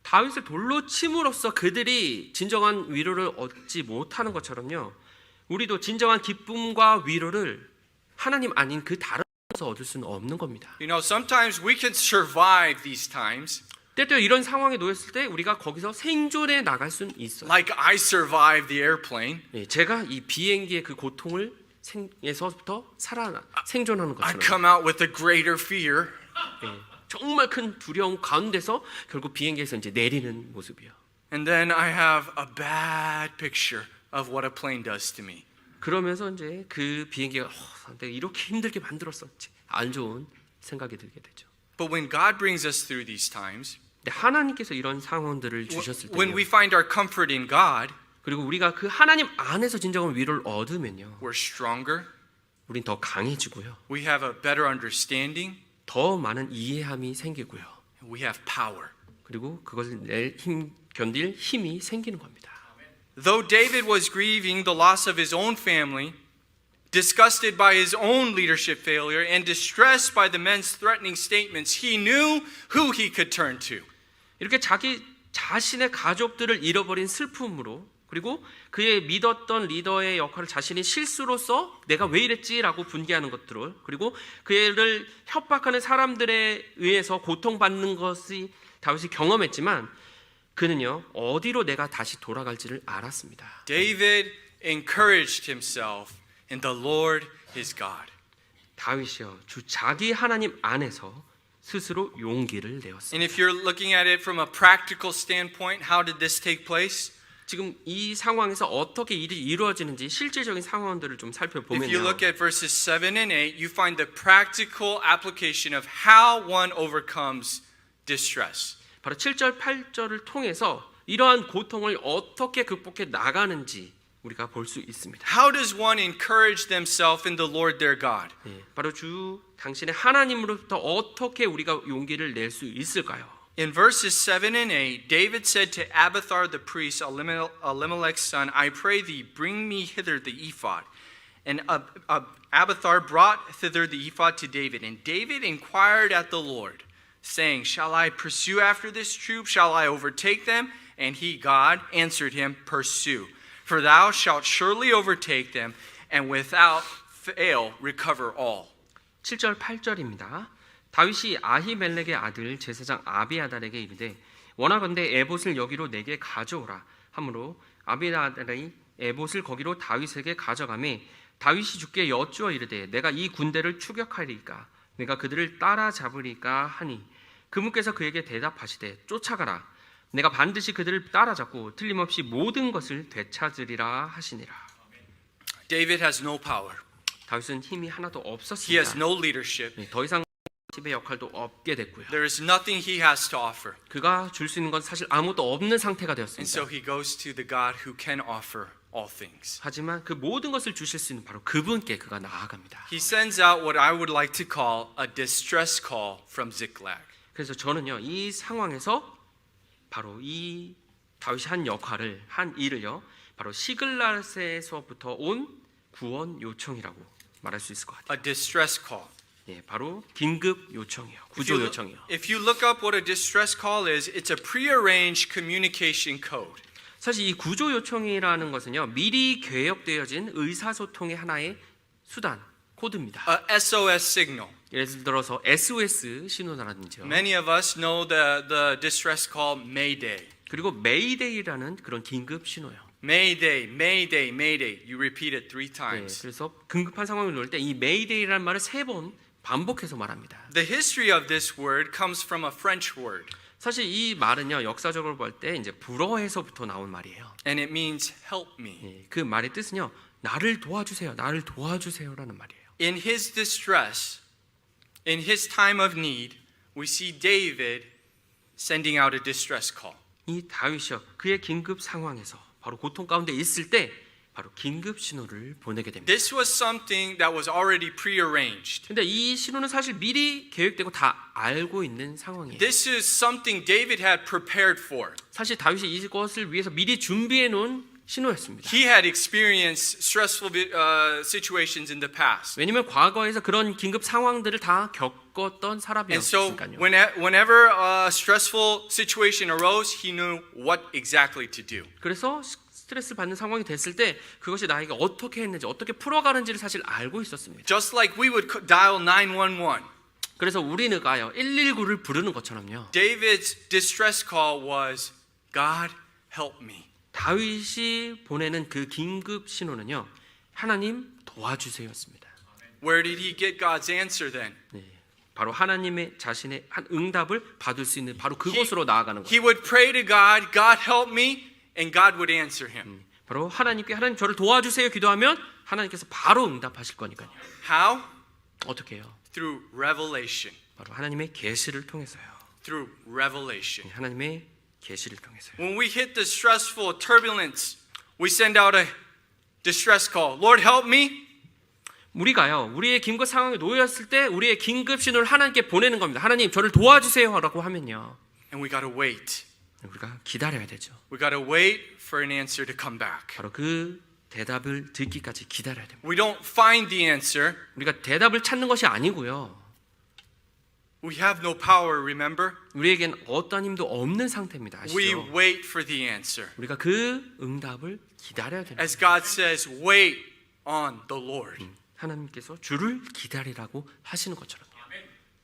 다윗을 돌로 침으로써 그들이 진정한 위로를 얻지 못하는 것처럼요. 우리도 진정한 기쁨과 위로를 하나님 아닌 그 다른 곳에서 얻을 수는 없는 겁니다. You know, sometimes we can survive these times 때때로 이런 상황에 놓였을 때 우리가 거기서 생존해 나갈 수는 있어요. like I survived the airplane. 예, 제가 이 비행기의 그 고통을 에서부터 생존하는 I 것처럼 come out with a greater fear. 예, 정말 큰 두려움 가운데서 결국 비행기에서 이제 내리는 모습이요. And then I have a bad picture of what a plane does to me. 그러면서 이제 그 비행기가 내가 이렇게 힘들게 만들었었지 안 좋은 생각이 들게 되죠. But when God brings us through these times, 근데 하나님께서 이런 상황들을 주셨을 when 때요. we find our comfort in God, 그리고 우리가 그 하나님 안에서 진정한 위로를 얻으면요. we're stronger, 우린 더 강해지고요. we have a better understanding, 더 많은 이해함이 생기고요. and we have power. 그리고 그것을 견딜 힘이 생기는 겁니다. Though David was grieving the loss of his own family, disgusted by his own leadership failure, and distressed by the men's threatening statements, he knew who he could turn to. 이렇게 자기 자신의 가족들을 잃어버린 슬픔으로 그리고 그의 믿었던 리더의 역할을 자신이 실수로서 내가 왜 이랬지라고 분개하는 것들을 그리고 그를 협박하는 사람들에 의해서 고통받는 것이 다윗이 경험했지만 그는요 어디로 내가 다시 돌아갈지를 알았습니다. David encouraged himself in the Lord his God. 다윗이요 주 자기 하나님 안에서 스스로 용기를 내었습니다. And if you're looking at it from a practical standpoint, how did this take place? 지금 이 상황에서 어떻게 일이 이루어지는지 실질적인 상황들을 좀 If you 살펴보면요. look at verses 7 and 8, you find the practical application of how one overcomes distress. 바로 7절, 8절을 통해서 이러한 고통을 어떻게 극복해 나가는지 우리가 볼 수 있습니다. How does one encourage themselves in the Lord their God? 바로 주 당신의 하나님으로부터 어떻게 우리가 용기를 낼 수 있을까요? In verses 7 and 8, David said to Abiathar the priest, Elimelech's son, I pray thee, bring me hither the ephod. And Abiathar brought thither the ephod to David. And David inquired at the Lord, saying, Shall I pursue after this troop? Shall I overtake them? And he, God, answered him, Pursue. For thou shalt surely overtake them, and without fail recover all. 7절, 8절입니다. 다윗이 아히멜렉의 아들 제사장 아비아달에게 이르되 원하건대 에봇을 여기로 내게 가져오라 하므로 아비아달이 에봇을 거기로 다윗에게 가져가매 다윗이 주께 여쭈어 이르되 내가 이 군대를 추격하리까 내가 그들을 따라잡으리까 하니 그분께서 그에게 대답하시되 쫓아가라 내가 반드시 그들을 따라잡고 틀림없이 모든 것을 되찾으리라 하시니라. David has no power. 다윗은 힘이 하나도 He 없었습니다. has no leadership. 더 이상 집의 역할도 없게 됐고요. There is nothing he has to offer. 그가 줄 수 있는 건 사실 아무것도 없는 상태가 And 되었습니다. so he goes to the God who can offer all things. 하지만 그 모든 것을 주실 수 있는 바로 그분께 그가 나아갑니다. He sends out what I would like to call a distress call from Ziklag. 그래서 저는요 이 상황에서 바로 이 다윗이 한 역할을 한 일을요 바로 시글랏에서부터 온 구원 요청이라고 말할 수 있을 것 같아요. A distress call. 예, 바로 긴급 요청이요, 구조 요청이요. If you look up what a distress call is, it's a prearranged communication code. 사실 이 구조 요청이라는 것은요 미리 계획되어진 의사소통의 하나의 수단, 코드입니다. A SOS signal. 예를 들어서 SOS 신호라든지요. Many of us know the distress call Mayday. 그리고 메이데이라는 그런 긴급 신호요. Mayday, Mayday, Mayday. You repeat it 3 네, times. 그래서 긴급한 상황을 놓을 때 이 메이데이라는 말을 3번 반복해서 말합니다. The history of this word comes from a French word, 사실 이 말은요 역사적으로 볼 때 이제 불어에서부터 나온 말이에요. and it means help me. 예, 그 말의 뜻은요 나를 도와주세요, 나를 도와주세요라는 말이에요. In his distress, in his time of need, we see David sending out a distress call. 이 다윗이요 그의 긴급 상황에서 바로 고통 가운데 있을 때 바로 긴급 신호를 보내게 됩니다. This was something that was already prearranged. 근데 이 신호는 사실 미리 계획되고 다 알고 있는 상황이에요. This is something David had prepared for. 사실 다윗이 이것을 위해서 미리 준비해 놓은 신호였습니다. He had experienced stressful situations in the past. 왜냐하면 과거에서 그런 긴급 상황들을 다 겪었던 And so 사람이었으니까요. whenever a stressful situation arose, he knew what exactly to do. 그래서 스트레스 받는 상황이 됐을 때 그것이 나에게 어떻게 했는지 어떻게 풀어가는지를 사실 알고 있었습니다. Just like we would dial 911. 그래서 우리는가요 119를 부르는 것처럼요. David's distress call was, God help me. 다윗이 보내는 그 긴급 신호는요. 하나님 도와주세요였습니다. Where did he get God's answer then? 네, 바로 하나님의 자신의 한 응답을 받을 수 있는 바로 그곳으로 나아가는 거예요. He would pray to God, God help me, and God would answer him. 바로 하나님께 하나님 저를 도와주세요 기도하면 하나님께서 바로 응답하실 거니까요. How? 어떻게 해요? Through revelation. 바로 하나님의 계시를 통해서요. Through revelation. 하나님의 계시를 통해서요. When we hit the stressful turbulence, we send out a distress call. Lord, help me. 우리가요, 우리의 긴급 상황에 놓였을 때 우리의 긴급 신호를 하나님께 보내는 겁니다. 하나님, 저를 도와주세요라고 하면요. And we got to wait. 우리가 기다려야 되죠. We got to wait for an answer to come back. 바로 그 대답을 듣기까지 기다려야 됩니다. We don't find the answer. 우리가 대답을 찾는 것이 아니고요. We have no power, remember? 우리에겐 어떤 힘도 없는 상태입니다. We 아시죠? wait for the answer. 우리가 그 응답을 기다려야 됩니다. As God says, wait on the Lord. 하나님께서 주를 기다리라고 하시는 것처럼요.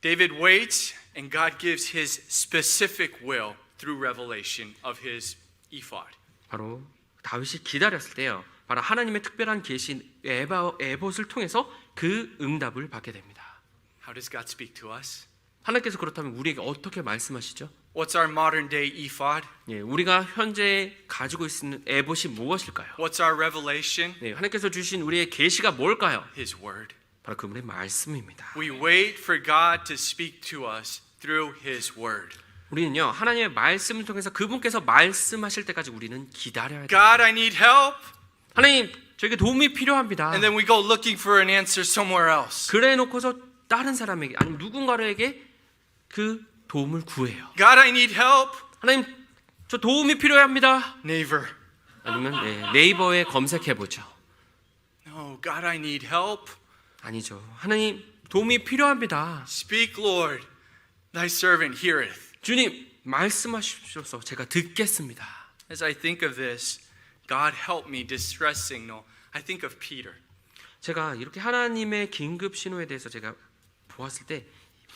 David waits, and God gives his specific will through revelation of his ephod. 바로 다윗이 기다렸을 때요. 바로 하나님의 특별한 계신 에봇을 통해서 그 응답을 받게 됩니다. How does God speak to us? 하나님께서 그렇다면 우리에게 어떻게 말씀하시죠? What's our modern day ephod? 예, 우리가 현재 가지고 있는 에봇이 무엇일까요? What's our revelation? 네, 하나님께서 주신 우리의 계시가 뭘까요? His word. 바로 그분의 말씀입니다. We wait for God to speak to us through his word. 우리는요 하나님의 말씀을 통해서 그분께서 말씀하실 때까지 우리는 기다려야 돼요. God, I need help. 하나님, 저에게 도움이 필요합니다. And then we go looking for an answer somewhere else. 그래 놓고서 다른 사람에게 아니면 누군가에게 그 도움을 구해요. God, I need help. 하나님, 저 도움이 필요합니다. Neighbor. 아니면 네이버에 검색해 보죠. No, God, I need help. 아니죠. 하나님, 도움이 필요합니다. Speak, Lord. Thy servant heareth. 주님, 말씀하십시오서 제가 듣겠습니다. As I think of this, God help me distress signal. I think of Peter. 제가 이렇게 하나님의 긴급 신호에 대해서 제가 보았을 때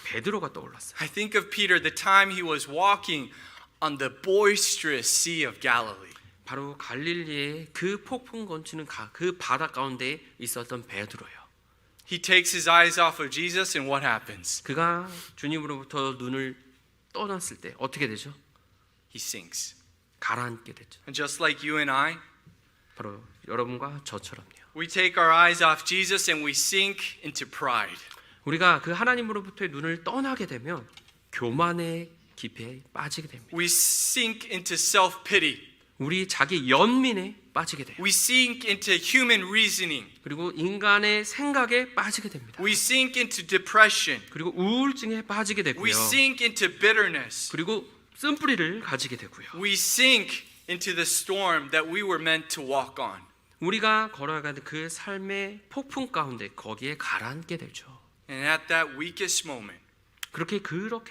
베드로가 떠올랐어요. I think of Peter the time he was walking on the boisterous Sea of Galilee. 바로 갈릴리의 그 폭풍 건치는 그 바다 가운데 있었던 베드로예요. He takes his eyes off of Jesus and what happens? 그가 주님으로부터 눈을 떠났을 때 어떻게 되죠? He sinks. 가라앉게 되죠. And just like you and I, 바로 여러분과 저처럼요. we take our eyes off Jesus and we sink into pride. 우리가 그 하나님으로부터의 눈을 떠나게 되면 교만의 깊이에 빠지게 됩니다. We sink into self-pity. 우리 자기 연민에 빠지게 돼요. We sink into human reasoning. 그리고 인간의 생각에 빠지게 됩니다. We sink into depression. 그리고 우울증에 빠지게 We 되고요. sink into bitterness. 그리고 쓴뿌리를 가지게 되고요. We sink into the storm that we were meant to walk on. 우리가 걸어가는 그 삶의 폭풍 가운데 거기에 가라앉게 되죠. And at that weakest moment, 그렇게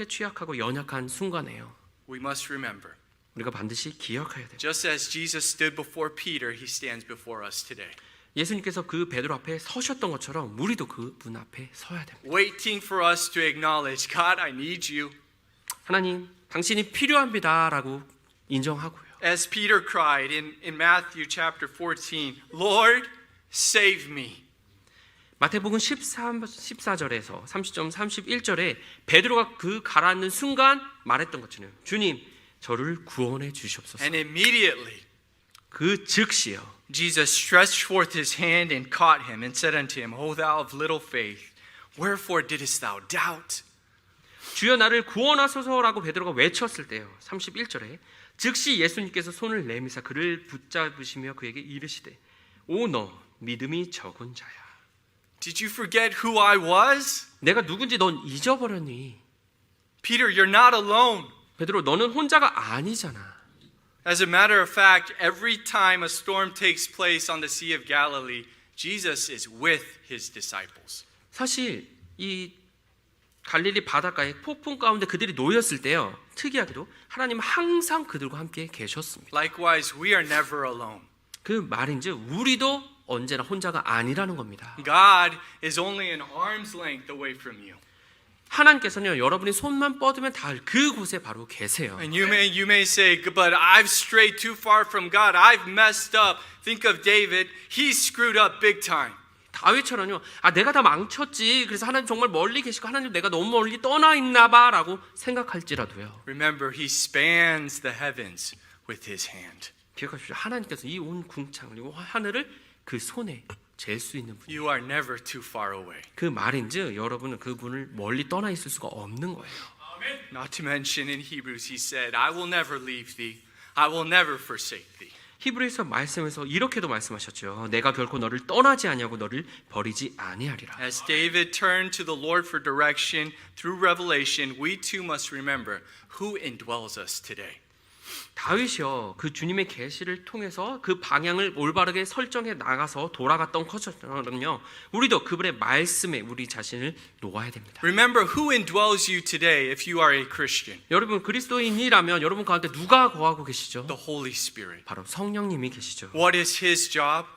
취약하고 연약한 순간에요. we must remember, 우리가 반드시 기억해야 돼요. just as Jesus stood before Peter, he stands before us today. 예수님께서 그 베드로 앞에 서셨던 것처럼 우리도 그분 앞에 서야 됩니다. Waiting for us to acknowledge, God, I need you. 하나님, 당신이 필요합니다라고 인정하고요. As Peter cried in Matthew chapter 14, Lord, save me. 마태복음 14절에서 31절에 베드로가 그 가라앉는 순간 말했던 것처럼 주님, 저를 구원해 주시옵소서. And immediately, 그 즉시요. Jesus stretched forth his hand and caught him and said unto him, O thou of little faith, wherefore didst thou doubt? 주여 나를 구원하소서라고 베드로가 외쳤을 때요. 31절에 즉시 예수님께서 손을 내미사 그를 붙잡으시며 그에게 이르시되 오 너 믿음이 적은 자야. Did you forget who I was? 내가 누군지 넌 잊어버렸니? Peter, you're not alone. 베드로 너는 혼자가 아니잖아. As a matter of fact, every time a storm takes place on the Sea of Galilee, Jesus is with his disciples. 사실 이 갈릴리 바닷가에 폭풍 가운데 그들이 놓였을 때요. 특이하게도 하나님은 항상 그들과 함께 계셨습니다. Likewise, we are never alone. 그 말인즉 우리도 언제나 혼자가 아니라는 겁니다. God is only an arm's length away from you. 하나님께서는요, 여러분이 손만 뻗으면 닿을 그곳에 바로 계세요. And you may say, but I've strayed too far from God. I've messed up. Think of David. He's screwed up big time. 다윗처럼요, 내가 다 망쳤지. 그래서 하나님 정말 멀리 계시고 하나님 내가 너무 멀리 떠나 있나 봐라고 생각할지라도요. Remember, he spans the heavens with his hand. 기억하십시오. 하나님께서 이 온 궁창을, 이 하늘을 그 손에 잴 수 있는 분. You are never too far away. 그 말인즉 여러분은 그분을 멀리 떠나 있을 수가 없는 거예요. Not to mention in Hebrews, he said, I will never leave thee. I will never forsake thee. 히브리서 말씀에서 이렇게도 말씀하셨죠. 내가 결코 너를 떠나지 아니하고 너를 버리지 아니하리라. As David turned to the Lord for direction through revelation, we too must remember who indwells us today. 다윗이요, 그 주님의 계시를 통해서 그 방향을 올바르게 설정해 나가서 돌아갔던 것처럼요, 우리도 그분의 말씀에 우리 자신을 놓아야 됩니다. Remember who indwells you today if you are a Christian. 여러분 그리스도인이라면 여러분 가운데 누가 거하고 계시죠? The Holy Spirit. 바로 성령님이 계시죠. What is his job?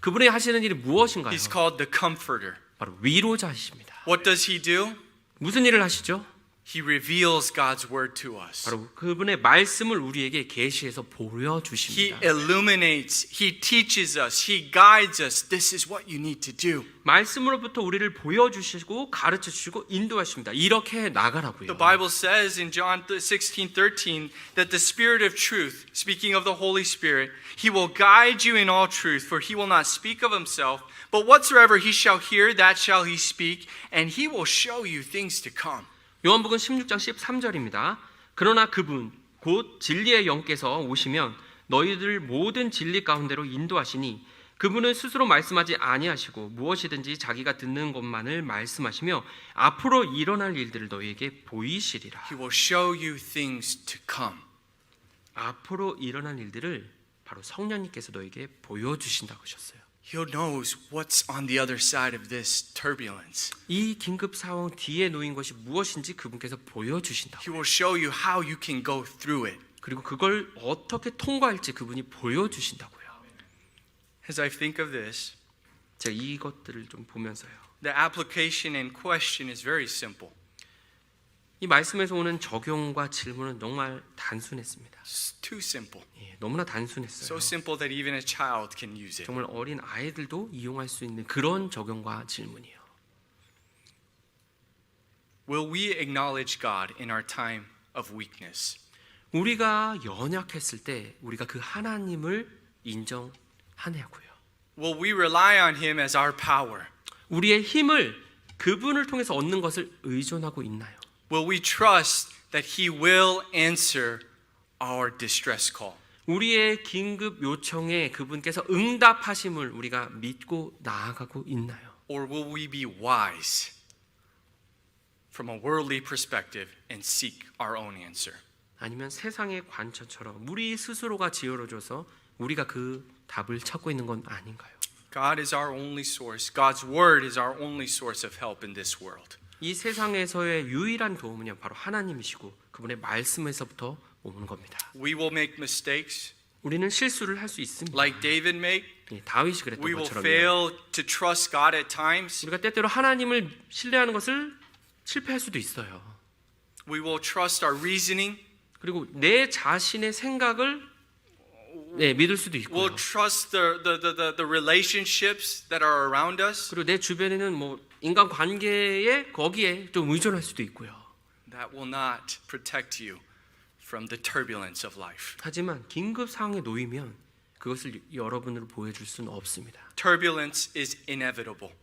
그분이 하시는 일이 무엇인가요? He's called the Comforter. 바로 위로자이십니다. What does he do? 무슨 일을 하시죠? He reveals God's word to us. 바로 그분의 말씀을 우리에게 계시해서 He 보여주십니다. illuminates, he teaches us, he guides us. This is what you need to do. 말씀으로부터 우리를 보여주시고 가르쳐주시고 인도하십니다. 이렇게 나가라고요. The Bible says in John 16:13 that the Spirit of truth, speaking of the Holy Spirit, he will guide you in all truth, for he will not speak of himself, but whatsoever he shall hear, that shall he speak, and he will show you things to come. 요한복음 16장 13절입니다. 그러나 그분 곧 진리의 영께서 오시면 너희들 모든 진리 가운데로 인도하시니 그분은 스스로 말씀하지 아니하시고 무엇이든지 자기가 듣는 것만을 말씀하시며 앞으로 일어날 일들을 너희에게 보이시리라. He will show you things to come. 앞으로 일어날 일들을 바로 성령님께서 너희에게 보여주신다고 하셨어요. He knows what's on the other side of this turbulence. 이 긴급 상황 뒤에 놓인 것이 무엇인지 그분께서 보여주신다고. He will show you how you can go through it. 그리고 그걸 어떻게 통과할지 그분이 보여주신다고요. As I think of this, 제가 이것들을 좀 보면서요. the application and question is very simple. 이 말씀에서 오는 적용과 질문은 정말 단순했습니다. It's too simple. 너무나 단순했어요. So simple that even a child can use it. 정말 어린 아이들도 이용할 수 있는 그런 적용과 질문이에요. Will we acknowledge God in our time of weakness? 우리가 연약했을 때 우리가 그 하나님을 인정하냐고요. Will we rely on Him as our power? 우리의 힘을 그분을 통해서 얻는 것을 의존하고 있나요? Will we trust that He will answer our distress call? 우리의 긴급 요청에 그분께서 응답하심을 우리가 믿고 나아가고 있나요? Or will we be wise from a worldly perspective and seek our own answer? 아니면 세상의 관점처럼 우리 스스로가 지어줘서 우리가 그 답을 찾고 있는 건 아닌가요? God is our only source. God's word is our only source of help in this world. 이 세상에서의 유일한 도움은요 바로 하나님이시고 그분의 말씀에서부터 오는 겁니다. We will make mistakes 우리는 실수를 할 수 있습니다. like David made. 다윗이 그랬던 We will 것처럼요. fail to trust God at times. 우리가 때때로 하나님을 신뢰하는 것을 실패할 수도 있어요. We will trust our reasoning. 그리고 내 자신의 생각을 믿을 수도 있고요. We'll trust the relationships that are around us. 그리고 내 주변에는 뭐 인간 관계에 거기에 좀 의존할 수도 있고요. That will not protect you from the turbulence of life. 하지만 긴급 상황에 놓이면 그것을 여러분으로 보여줄 수는 없습니다. Turbulence is inevitable.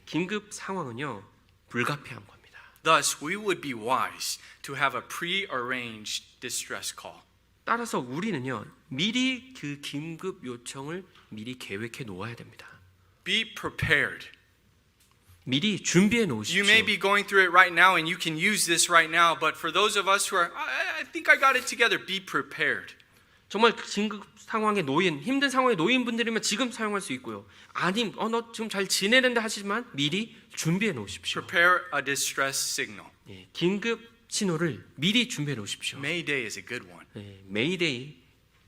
긴급 상황은요 불가피한 겁니다. Thus, we would be wise to have a pre-arranged distress call. 따라서 우리는요 미리 그 긴급 요청을 미리 계획해 놓아야 됩니다. Be prepared. 미리 준비해 You 놓으십시오. may be going through it right now and you can use this right now, but for those of us who are, I think I got it together, be prepared. 정말 긴급 상황에 놓인 힘든 상황에 놓인 분들이면 지금 사용할 수 있고요. 아님 너 지금 잘 지내는데 하시지만 미리 준비해 놓으십시오. Prepare a distress signal. 예, 긴급 신호를 미리 준비해 놓으십시오. Mayday is a good one, 예, 메이데이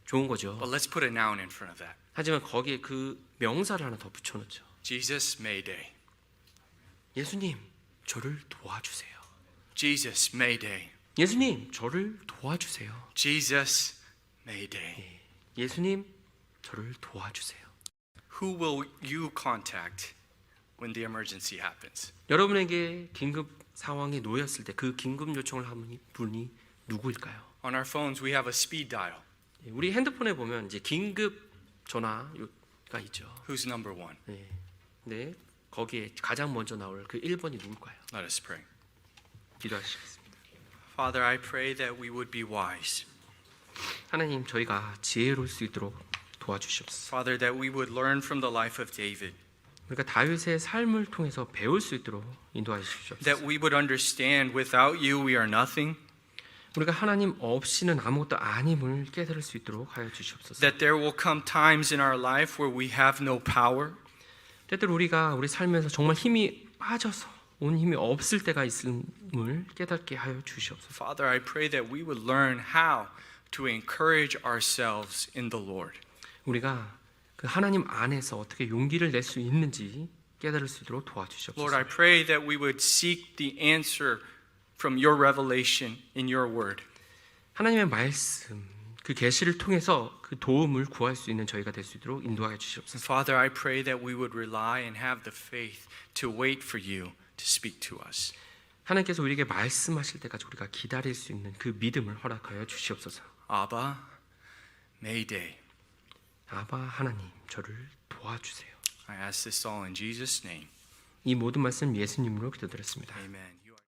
좋은 거죠. but let's put a noun in front of that. 하지만 거기에 그 명사를 하나 더 붙여놓죠. Jesus, Mayday. 예수님 저를 도와주세요. Jesus, Mayday. 예수님 저를 도와주세요. Jesus, Mayday. 예수님 저를 도와주세요. Who will you contact when the emergency happens? 여러분에게 긴급 상황에 놓였을 때 그 긴급 요청을 하는 분이 누구일까요? On our phones, we have a speed dial. 우리 핸드폰에 보면 이제 긴급 전화가 있죠. Who's number one? 네, 거기에 가장 먼저 나올 그 1번이 누굴까요? Let us pray. 기도하시겠습니다. Father, I pray that we would be wise. 하나님 저희가 지혜로울 수 있도록 도와주시옵소서. Father, that we would learn from the life of David. 우리가 다윗의 삶을 통해서 배울 수 있도록 인도하여 주시옵소서. That we would understand without you we are nothing. 우리가 하나님 없이는 아무것도 아님을 깨달을 수 있도록 하여 주시옵소서. That there will come times in our life where we have no power. 때때로 우리가 우리 삶에서 정말 힘이 빠져서 온 힘이 없을 때가 있음을 깨닫게 하여 주시옵소서. Father, I pray that we would learn how to encourage ourselves in the Lord. 우리가 그 하나님 안에서 어떻게 용기를 낼 수 있는지 깨달을 수 있도록 도와주시옵소서. Lord, I pray that we would seek the answer from your revelation in your word. 하나님의 말씀, 그 계시를 통해서 그 도움을 구할 수 있는 저희가 될 수 있도록 인도하여 주시옵소서. Father, I pray that we would rely and have the faith to wait for you to speak to us. 하나님께서 우리에게 말씀하실 때까지 우리가 기다릴 수 있는 그 믿음을 허락하여 주시옵소서. Abba, Mayday. 아바 하나님, 저를 도와주세요. I ask this all in Jesus' name. 이 모든 말씀 예수님으로 기도드렸습니다. Amen.